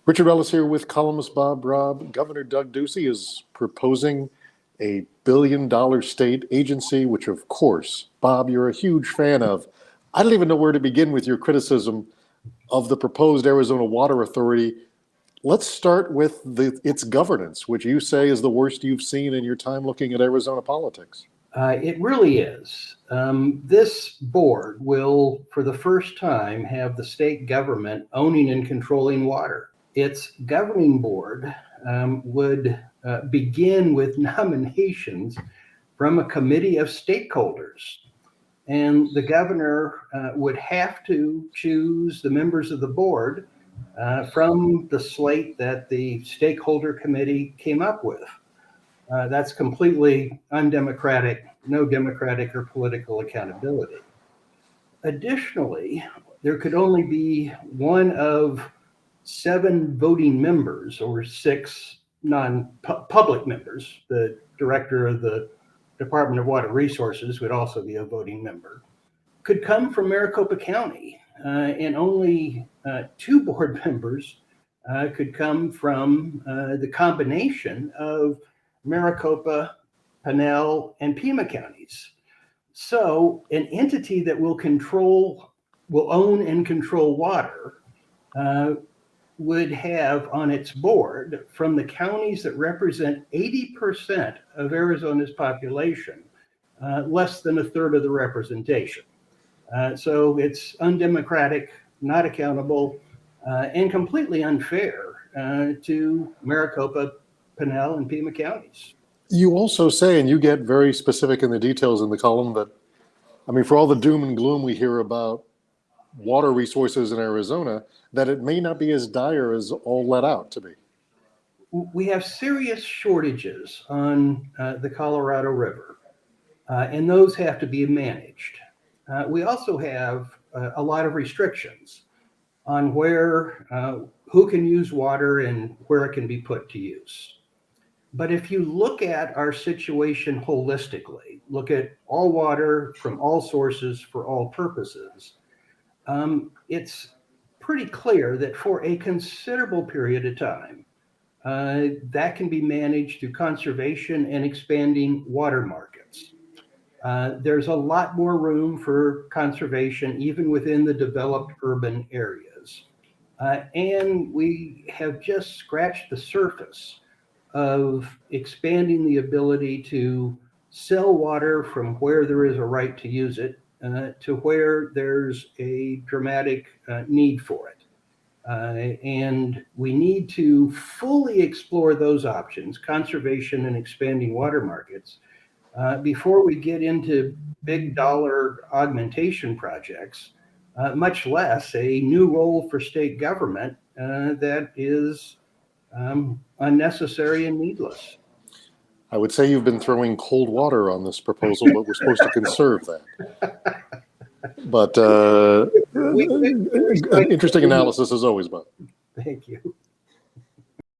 Richard Ellis here with columnist Bob Robb. Governor Doug Ducey is proposing a billion-dollar state agency, which of course, Bob, you're a huge fan of. I don't even know where to begin with your criticism of the proposed Arizona Water Authority. Let's start with its governance, which you say is the worst you've seen in your time looking at Arizona politics. It really is. This board will, for the first time, have the state government owning and controlling water. Its governing board would begin with nominations from a committee of stakeholders. And the governor would have to choose the members of the board from the slate that the stakeholder committee came up with. That's completely undemocratic, no democratic or political accountability. Additionally, there could only be one of 7 voting members or 6 non-public members. The director of the Department of Water Resources would also be a voting member, could come from Maricopa County, and only 2 board members could come from the combination of Maricopa, Pinal, and Pima counties. So an entity that will own and control water would have on its board, from the counties that represent 80% of Arizona's population, less than a third of the representation. So it's undemocratic, not accountable, and completely unfair to Maricopa, Pinal, and Pima counties. You also say, and you get very specific in the details in the column, that, I mean, for all the doom and gloom we hear about water resources in Arizona, that it may not be as dire as all let out to be. We have serious shortages on the Colorado River, and those have to be managed. We also have a lot of restrictions on who can use water and where it can be put to use. But if you look at our situation holistically, look at all water from all sources for all purposes, it's pretty clear that for a considerable period of time, that can be managed through conservation and expanding water markets. There's a lot more room for conservation even within the developed urban areas. And we have just scratched the surface of expanding the ability to sell water from where there is a right to use it to where there's a dramatic need for it. And we need to fully explore those options, conservation and expanding water markets, before we get into big dollar augmentation projects, much less a new role for state government that is unnecessary and needless. I would say you've been throwing cold water on this proposal, but we're supposed to conserve that. But interesting analysis as always, Bob. Thank you.